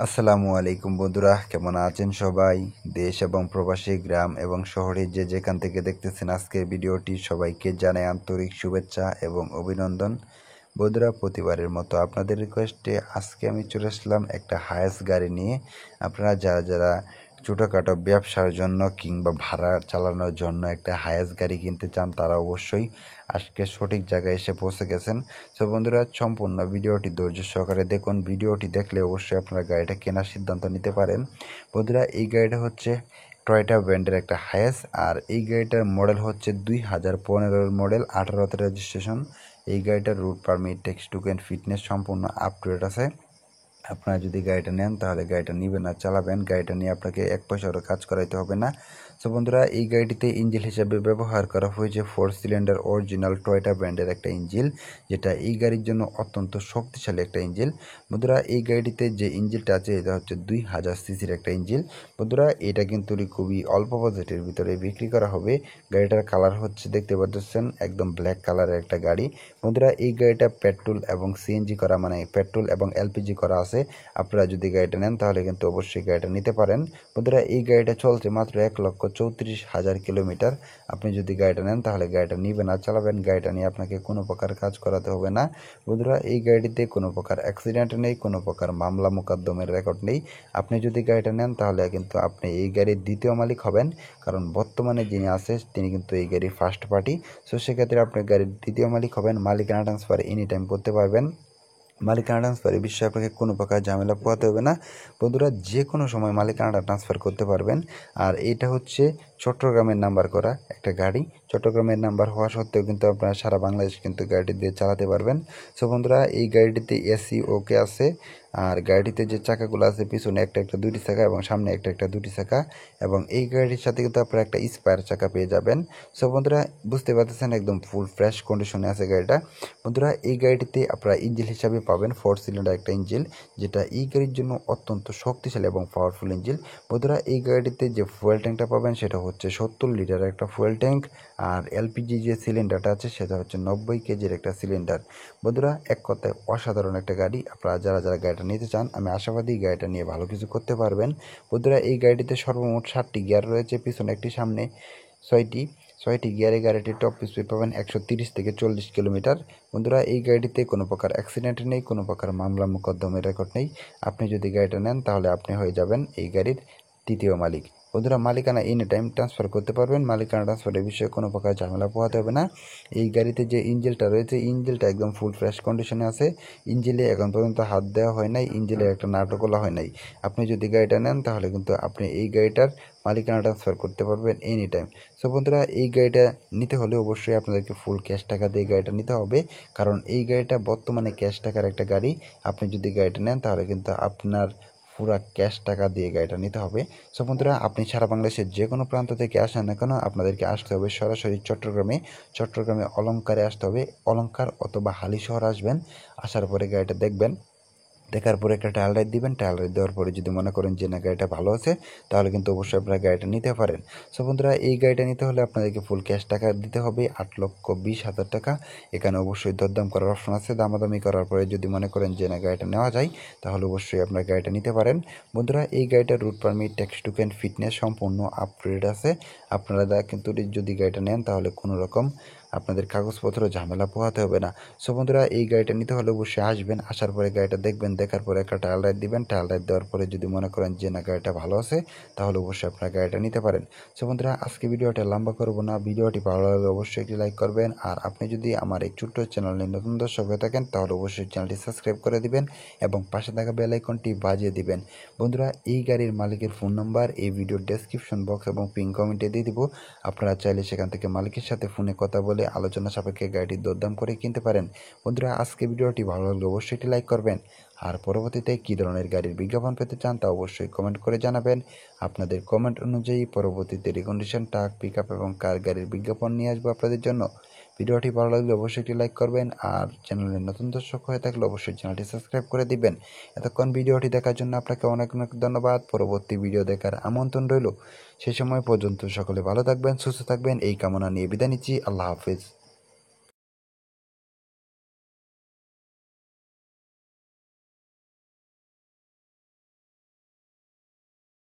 আসসালামু আলাইকুম বন্ধুরা, কেমন আছেন সবাই? দেশ এবং প্রবাসী, গ্রাম এবং শহরে যে যেখান থেকে দেখতেছেন আজকের ভিডিওটি, সবাইকে জানাই আন্তরিক শুভেচ্ছা এবং অভিনন্দন। বন্ধুরা, প্রতিবারের মতো আপনাদের রিকোয়েস্টে আজকে আমি চলে আসলাম একটা হায়েস গাড়ি নিয়ে। আপনারা যারা যারা ছোটোখাটো ব্যবসার জন্য কিংবা ভাড়া চালানোর জন্য একটা হায়েস গাড়ি কিনতে চান, তারা অবশ্যই আজকে সঠিক জায়গায় এসে পৌঁছে গেছেন। তো বন্ধুরা, সম্পূর্ণ ভিডিওটি ধৈর্য সহকারে দেখুন। ভিডিওটি দেখলে অবশ্যই আপনারা গাড়িটা কেনার সিদ্ধান্ত নিতে পারেন। বন্ধুরা, এই গাড়িটা হচ্ছে টয়োটা ব্র্যান্ডের একটা হায়েস, আর এই গাড়িটার মডেল হচ্ছে 2015 মডেল, 18তে রেজিস্ট্রেশন। এই গাড়িটার route permit, text and fitness সম্পূর্ণ আপ টু ডেট আছে। আপনারা যদি গাড়িটা নেন তাহলে গাড়িটা নেবেন আর চালাবেন, গাড়িটা নিয়ে আপনাকে এক পয়সারও কাজ করাইতে হবে না। তো বন্ধুরা, এই গাড়িটিতে ইঞ্জিন হিসাবে ব্যবহার করা হয়েছে 4 সিলিন্ডার অরিজিনাল টয়োটা ব্র্যান্ডের একটা ইঞ্জিন, যেটা এই গাড়ির জন্য অত্যন্ত শক্তিশালী একটা ইঞ্জিন। বন্ধুরা, এই গাড়িটিতে যে ইঞ্জিনটা আছে এটা হচ্ছে 2000 সিসির একটা ইঞ্জিন। বন্ধুরা, এটা কিন্তু খুবই অল্প বাজেটের ভিতরে বিক্রি করা হবে। গাড়িটার কালার হচ্ছে, দেখতে পাচ্ছেন, একদম ব্ল্যাক কালারের একটা গাড়ি। বন্ধুরা, এই গাড়িটা পেট্রোল এবং সিএনজি করা, মানে পেট্রোল এবং এলপিজি করা আছে। আপনারা যদি গাড়িটা নেন তাহলে কিন্তু অবশ্যই গাড়িটা নিতে পারেন। বন্ধুরা, এই গাড়িটা চলছে মাত্র 1,34,000 কিলোমিটার। আপনি যদি গাড়িটা নেন তাহলে গাড়িটা নিবেন আর চালাবেন, গাড়িটা নিয়ে আপনাকে কোনো প্রকার কাজ করাতে হবে না। বন্ধুরা, এই গাড়িটিতে কোনো প্রকার অ্যাক্সিডেন্ট নেই, কোনো প্রকার মামলা মোকদ্দমের রেকর্ড নেই। আপনি যদি গাড়িটা নেন তাহলে কিন্তু আপনি এই গাড়ির দ্বিতীয় মালিক হবেন, কারণ বর্তমানে যিনি আছে তিনি কিন্তু এই গাড়ির ফার্স্ট পার্টি। সো সেক্ষেত্রে আপনি গাড়ির দ্বিতীয় মালিক হবেন, মালিকানা ট্রান্সফার এনি টাইম করতে পারবেন। মালিকানা ট্রান্সফারের বিষয়ে আপনাকে কোনো প্রকার ঝামেলা পোহাতে হবে না। বন্ধুরা, যে কোনো সময় মালিকানাটা ট্রান্সফার করতে পারবেন। আর এটা হচ্ছে চট্টগ্রামের নাম্বার করা একটা গাড়ি। চট্টগ্রামের নাম্বার হওয়া সত্ত্বেও কিন্তু আপনারা সারা বাংলাদেশ কিন্তু গাড়িটি দিয়ে চালাতে পারবেন। সো বন্ধুরা, এই গাড়িটিতে এসি ওকে আছে। আর গাড়িটিতে যে চাকাগুলো আছে, পিছনে একটা একটা দুটি চাকা এবং সামনে একটা একটা দুটি চাকা, এবং এই গাড়িটির সাথে কিন্তু আপনারা একটা স্পায়ার চাকা পেয়ে যাবেন। সো বন্ধুরা, বুঝতে পারতেছেন একদম ফুল ফ্রেশ কন্ডিশনে আছে গাড়িটা। বন্ধুরা, এই গাড়িটিতে আপনারা ইঞ্জিন হিসাবে পাবেন 4 সিলিন্ডার একটা ইঞ্জিন, যেটা এই গাড়ির জন্য অত্যন্ত শক্তিশালী এবং পাওয়ারফুল ইঞ্জিন। বন্ধুরা, এই গাড়িটিতে যে ফুয়েল ট্যাঙ্কটা পাবেন সেটা হচ্ছে 70 লিটার একটা ফুয়েল ট্যাঙ্ক, আর এলপিজি যে সিলিন্ডারটা আছে সেটা হচ্ছে 90 কেজির একটা সিলিন্ডার। বন্ধুরা, এক কথায় অসাধারণ একটা গাড়ি। আপনারা যারা যারা গাড়িটা নিতে চান, আমি আশাবাদী গাড়িটা নিয়ে ভালো কিছু করতে পারবেন। বন্ধুরা, এই গাড়িটিতে সর্বমোট 7টি গিয়ার রয়েছে, পিছনে একটি, সামনে 6টি গিয়ারে গাড়িটির টপ স্পিড পাবেন 130 থেকে 40 কিলোমিটার। বন্ধুরা, এই গাড়িটিতে কোনো প্রকার অ্যাক্সিডেন্ট নেই, কোনো প্রকার মামলা মোকদ্দমের রেকর্ড নেই। আপনি যদি গাড়িটা নেন তাহলে আপনি হয়ে যাবেন এই গাড়ির তৃতীয় মালিক। বন্ধুরা, মালিকানা এনি টাইম ট্রান্সফার করতে পারবেন, মালিকানা ট্রান্সফারের বিষয়ে কোনো প্রকার ঝামেলা পোহাতে হবে না। এই গাড়িতে যে ইঞ্জিনটা রয়েছে, ইঞ্জিনটা একদম ফুল ফ্রেশ কন্ডিশনে আছে। ইঞ্জিনে এখন পর্যন্ত হাত দেওয়া হয় নাই, ইঞ্জিনের একটা নাটও খোলা হয় নাই। আপনি যদি গাড়িটা নেন তাহলে কিন্তু আপনি এই গাড়িটার মালিকানা ট্রান্সফার করতে পারবেন এনি টাইম। সো বন্ধুরা, এই গাড়িটা নিতে হলে অবশ্যই আপনাদেরকে ফুল ক্যাশ টাকা দিয়ে গাড়িটা নিতে হবে, কারণ এই গাড়িটা বর্তমানে ক্যাশ টাকার একটা গাড়ি। আপনি যদি গাড়িটা নেন তাহলে কিন্তু আপনার পুরা ক্যাশ টাকা দিয়ে গাড়িটা নিতে হবে। সো বন্ধুরা, আপনি সারা বাংলাদেশের যে কোনো প্রান্ত থেকে আসেন না কেন, আপনাদেরকে আসতে হবে সরাসরি চট্টগ্রামে অলংকারে আসতে হবে। অলংকার অথবা হালিশহর আসবেন। আসার পরে গাড়িটা দেখবেন, দেখার পরে একটা ট্রায়াল রাইড দিবেন। ট্রায়াল রাইড দেওয়ার পরে যদি মনে করেন যে না, গাড়িটা ভালো আছে, তাহলে কিন্তু অবশ্যই আপনারা গাড়িটা নিতে পারেন। সো বন্ধুরা, এই গাড়িটা নিতে হলে আপনাদেরকে ফুল ক্যাশ টাকা দিতে হবে 8,20,000 টাকা। এখানে অবশ্যই দরদাম করার অপশন আছে। দামাদামি করার পরে যদি মনে করেন যে না, গাড়িটা নেওয়া যায়, তাহলে অবশ্যই আপনারা গাড়িটা নিতে পারেন। বন্ধুরা, এই গাড়িটার route permit, text and fitness সম্পূর্ণ আপ টু ডেট আছে। আপনারা কিন্তু যদি গাড়িটা নেন তাহলে কোনো রকম আপনাদের কাগজপত্র ঝামেলা পোহাতে হবে না। সো বন্ধুরা, এই গাড়িটা নিতে হলে অবশ্যই আসবেন। আসার পরে গাড়িটা দেখবেন, দেখার পরে একটা ট্রায়াল রাইড দিবেন। ট্রায়াল রাইড দেওয়ার পরে যদি মনে করেন যে না, গাড়িটা ভালো আছে, তাহলে অবশ্যই আপনারা গাড়িটা নিতে পারেন। সো বন্ধুরা, আজকে ভিডিওটা লম্বা করব না। ভিডিওটি ভালো লাগলে অবশ্যই একটি লাইক করবেন, আর আপনি যদি আমার এই ছোট্ট চ্যানেলে নতুন দর্শক হয়ে থাকেন তাহলে অবশ্যই চ্যানেলটি সাবস্ক্রাইব করে দিবেন এবং পাশে থাকা বেল আইকনটি বাজিয়ে দিবেন। বন্ধুরা, এই গাড়ির মালিকের ফোন নাম্বার এই ভিডিওর ডেসক্রিপশন বক্স এবং পিন কমেন্টে দিয়ে দিব। আপনারা চাইলে সেখান থেকে মালিকের সাথে ফোনে কথা বলে আলোচনা সাপেক্ষে গাড়িটির দরদাম করে কিনতে পারেন। বন্ধুরা, আজকে ভিডিওটি ভালো লাগলে অবশ্যই একটি লাইক করবেন, আর পরবর্তীতে কী ধরনের গাড়ির বিজ্ঞাপন পেতে চান তা অবশ্যই কমেন্ট করে জানাবেন। আপনাদের কমেন্ট অনুযায়ী পরবর্তীতে রিকন্ডিশন, ট্রাক, পিক আপ এবং কার গাড়ির বিজ্ঞাপন নিয়ে আসবো আপনাদের জন্য। ভিডিওটি ভালো লাগলে অবশ্যই একটি লাইক করবেন, আর চ্যানেলের নতুন দর্শক হয়ে থাকলে অবশ্যই চ্যানেলটি সাবস্ক্রাইব করে দিবেন। এতক্ষণ ভিডিওটি দেখার জন্য আপনাকে অনেক অনেক ধন্যবাদ। পরবর্তী ভিডিও দেখার আমন্ত্রণ রইল। সেই সময় পর্যন্ত সকলে ভালো থাকবেন, সুস্থ থাকবেন, এই কামনা নিয়ে বিদায় নিচ্ছি। আল্লাহ হাফিজ।